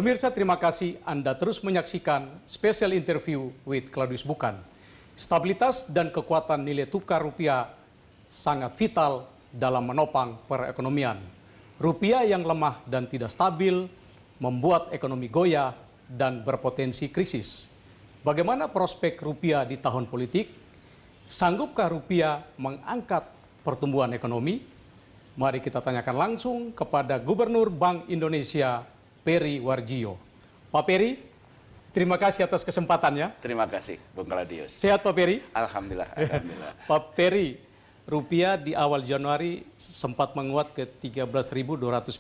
Pemirsa, terima kasih Anda terus menyaksikan special interview with Claudius Bukan. Stabilitas dan kekuatan nilai tukar rupiah sangat vital dalam menopang perekonomian. Rupiah yang lemah dan tidak stabil membuat ekonomi goyah dan berpotensi krisis. Bagaimana prospek rupiah di tahun politik? Sanggupkah rupiah mengangkat pertumbuhan ekonomi? Mari kita tanyakan langsung kepada Gubernur Bank Indonesia, Peri Warjio. Pak Peri, terima kasih atas kesempatannya. Terima kasih, Bung Claudius. Sehat Pak Peri? Alhamdulillah, alhamdulillah. Pak Peri, rupiah di awal Januari sempat menguat ke 13.290,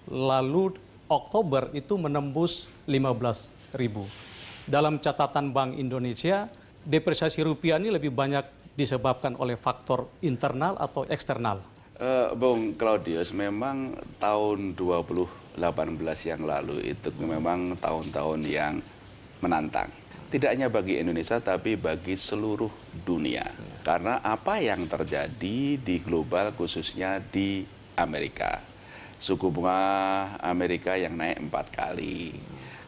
lalu Oktober itu menembus 15.000. Dalam catatan Bank Indonesia, depresiasi rupiah ini lebih banyak disebabkan oleh faktor internal atau eksternal? Bung Claudius, memang tahun 2018 yang lalu itu memang tahun-tahun yang menantang. Tidak hanya bagi Indonesia, tapi bagi seluruh dunia. Karena apa yang terjadi di global, khususnya di Amerika. Suku bunga Amerika yang naik 4 kali.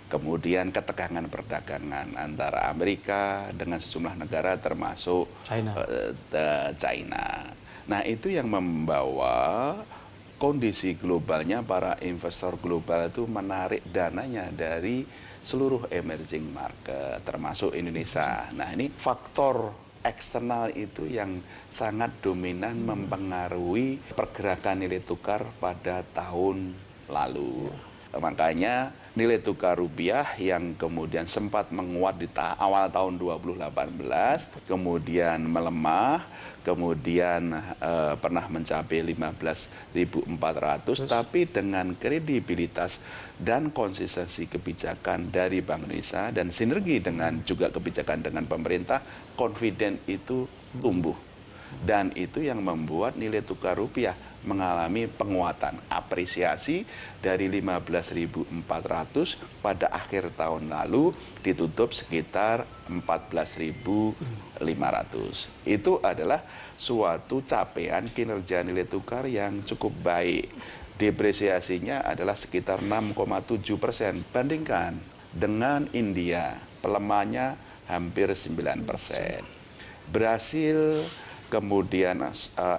Kemudian ketegangan perdagangan antara Amerika dengan sejumlah negara termasuk China. Nah, itu yang membawa kondisi globalnya para investor global itu menarik dananya dari seluruh emerging market, termasuk Indonesia. Nah, ini faktor eksternal itu yang sangat dominan mempengaruhi pergerakan nilai tukar pada tahun lalu. Makanya nilai tukar rupiah yang kemudian sempat menguat di awal tahun 2018, kemudian melemah, kemudian pernah mencapai 15.400, tapi dengan kredibilitas dan konsistensi kebijakan dari Bank Indonesia dan sinergi dengan juga kebijakan dengan pemerintah, confident itu tumbuh. Dan itu yang membuat nilai tukar rupiah mengalami penguatan, apresiasi dari 15.400 pada akhir tahun lalu ditutup sekitar 14.500. Itu adalah suatu capaian kinerja nilai tukar yang cukup baik. Depresiasinya adalah sekitar 6,7%. Bandingkan dengan India, pelemahannya hampir 9%. Brasil, kemudian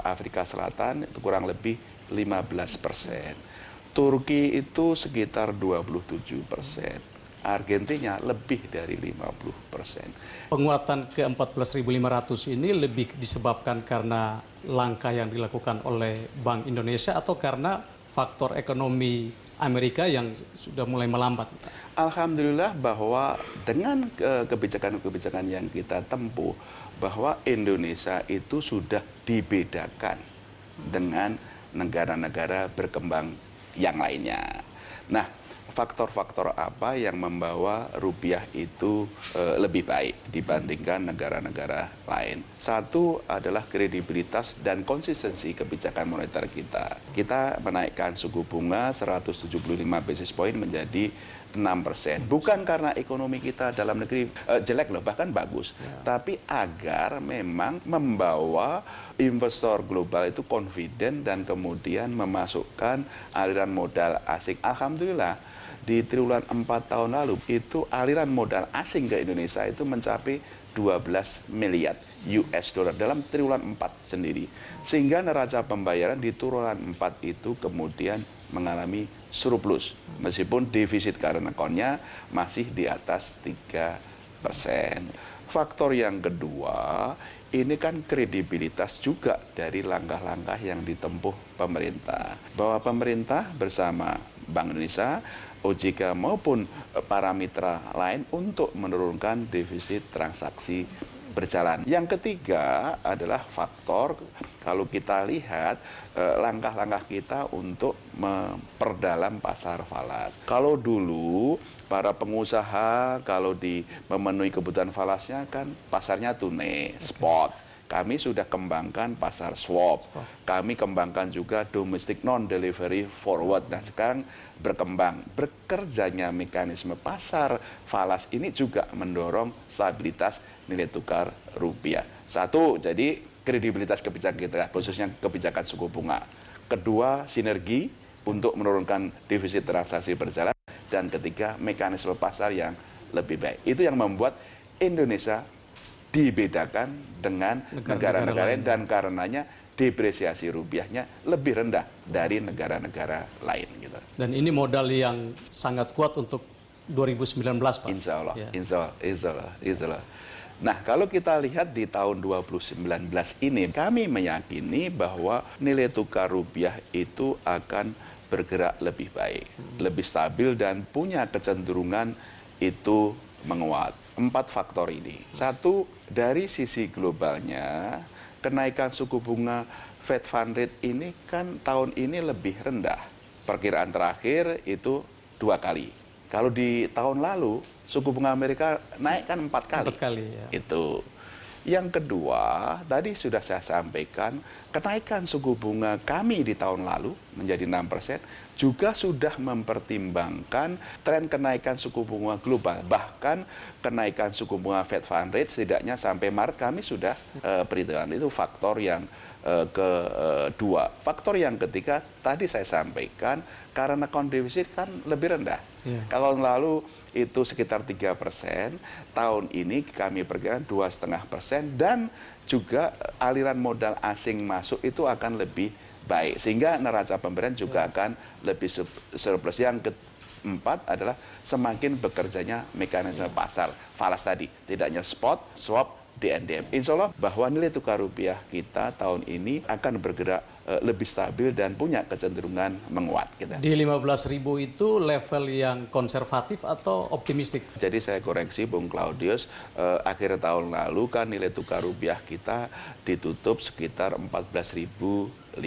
Afrika Selatan itu kurang lebih 15%. Turki itu sekitar 27%. Argentina lebih dari 50%. Penguatan ke 14.500 ini lebih disebabkan karena langkah yang dilakukan oleh Bank Indonesia atau karena faktor ekonomi Amerika yang sudah mulai melambat? Alhamdulillah bahwa dengan kebijakan-kebijakan yang kita tempuh, bahwa Indonesia itu sudah dibedakan dengan negara-negara berkembang yang lainnya. Nah, faktor-faktor apa yang membawa rupiah itu lebih baik dibandingkan negara-negara lain? Satu adalah kredibilitas dan konsistensi kebijakan moneter kita. Kita menaikkan suku bunga 175 basis point menjadi 6%. Bukan karena ekonomi kita dalam negeri jelek loh, bahkan bagus. Tapi agar memang membawa investor global itu confident dan kemudian memasukkan aliran modal asing. Alhamdulillah, di triwulan 4 tahun lalu itu aliran modal asing ke Indonesia itu mencapai 12 miliar US dollar dalam triwulan 4 sendiri. Sehingga neraca pembayaran di triwulan 4 itu kemudian mengalami surplus, meskipun defisit current account-nya masih di atas 3%. Faktor yang kedua, ini kan kredibilitas juga dari langkah-langkah yang ditempuh pemerintah. Bahwa pemerintah bersama Bank Indonesia, OJK maupun para mitra lain untuk menurunkan defisit transaksi berjalan. Yang ketiga adalah faktor, kalau kita lihat langkah-langkah kita untuk memperdalam pasar falas. Kalau dulu para pengusaha kalau memenuhi kebutuhan falasnya kan pasarnya tunai, spot. Kami sudah kembangkan pasar swap. Kami kembangkan juga domestic non-delivery forward. Nah, sekarang berkembang. Bekerjanya mekanisme pasar falas ini juga mendorong stabilitas nilai tukar rupiah. Satu, jadi kredibilitas kebijakan kita, khususnya kebijakan suku bunga. Kedua, sinergi untuk menurunkan defisit transaksi berjalan. dan ketiga mekanisme pasar yang lebih baik. Itu yang membuat Indonesia dibedakan dengan negara-negara lain dan karenanya depresiasi rupiahnya lebih rendah dari negara-negara lain gitu. Dan ini modal yang sangat kuat untuk 2019, Pak. Insya Allah, ya. insya Allah. Nah, kalau kita lihat di tahun 2019 ini, kami meyakini bahwa nilai tukar rupiah itu akan bergerak lebih baik, lebih stabil dan punya kecenderungan itu menguat. 4 faktor ini. 1, dari sisi globalnya, kenaikan suku bunga Fed Fund Rate ini kan tahun ini lebih rendah. Perkiraan terakhir itu 2 kali. Kalau di tahun lalu, suku bunga Amerika naik kan 4 kali. 4 kali, ya. Itu. Yang kedua, tadi sudah saya sampaikan, kenaikan suku bunga kami di tahun lalu menjadi 6%, juga sudah mempertimbangkan tren kenaikan suku bunga global. Bahkan kenaikan suku bunga Fed Fund Rate setidaknya sampai Maret kami sudah perhitungan. Itu faktor yang kedua. Faktor yang ketiga, tadi saya sampaikan, karena account defisit kan lebih rendah. Yeah. Kalau lalu itu sekitar 3%, tahun ini kami perkirakan 2,5% dan juga aliran modal asing masuk itu akan lebih baik. Sehingga neraca pemberian juga akan lebih surplus. Yang keempat adalah semakin bekerjanya mekanisme pasar. Falas tadi, tidak hanya spot, swap, DNDM. Insya Allah bahwa nilai tukar rupiah kita tahun ini akan bergerak lebih stabil dan punya kecenderungan menguat. Di 15.000 itu level yang konservatif atau optimistik? Jadi saya koreksi Bung Claudius, akhir tahun lalu kan nilai tukar rupiah kita ditutup sekitar 14.500.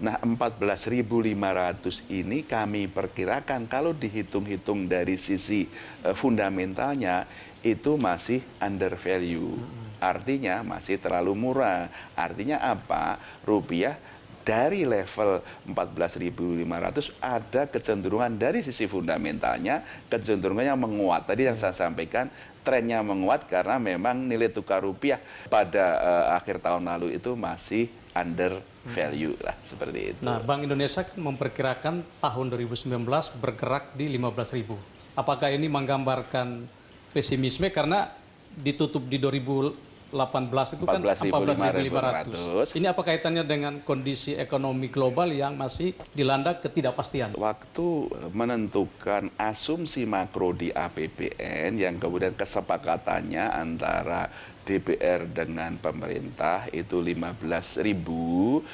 Nah, 14.500 ini kami perkirakan kalau dihitung-hitung dari sisi fundamentalnya itu masih under value. Artinya masih terlalu murah. Artinya apa? Rupiah dari level 14.500 ada kecenderungan dari sisi fundamentalnya, kecenderungannya menguat. Tadi yang saya sampaikan, trennya menguat karena memang nilai tukar rupiah pada akhir tahun lalu itu masih under value lah, seperti itu. Nah, Bank Indonesia memperkirakan tahun 2019 bergerak di 15.000. Apakah ini menggambarkan pesimisme karena ditutup di 2018 itu kan 14.500. Ini apa kaitannya dengan kondisi ekonomi global yang masih dilanda ketidakpastian? Waktu menentukan asumsi makro di APBN yang kemudian kesepakatannya antara DPR dengan pemerintah itu 15.000,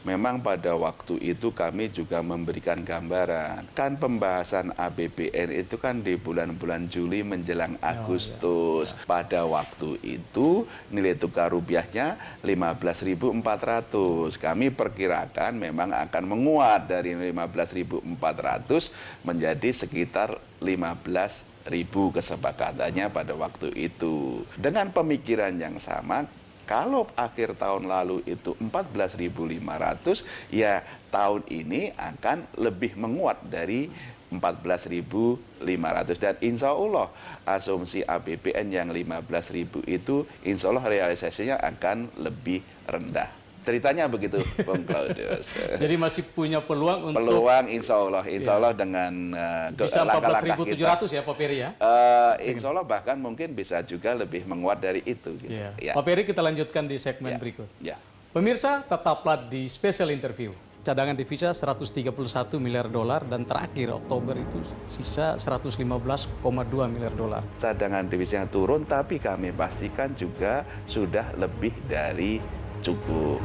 memang pada waktu itu kami juga memberikan gambaran. Kan pembahasan APBN itu kan di bulan-bulan Juli menjelang Agustus. Pada waktu itu nilai tukar rupiahnya 15.400. Kami perkirakan memang akan menguat dari 15.400 menjadi sekitar 15.000 kesepakatannya pada waktu itu. Dengan pemikiran yang sama, kalau akhir tahun lalu itu 14.500, ya tahun ini akan lebih menguat dari 14.500. Dan insya Allah asumsi APBN yang 15.000 itu insya Allah realisasinya akan lebih rendah. Ceritanya begitu, Bung Claudius. Jadi masih punya peluang untuk... Peluang insya Allah dengan bisa 14.700 ya Pak Peri ya? Insya Allah bahkan mungkin bisa juga lebih menguat dari itu. Gitu. Ya. Pak Peri, kita lanjutkan di segmen berikut. Pemirsa, tetaplah di special interview. Cadangan devisa 131 miliar dolar dan terakhir Oktober itu sisa 115,2 miliar dolar. Cadangan devisa turun tapi kami pastikan juga sudah lebih dari cukup.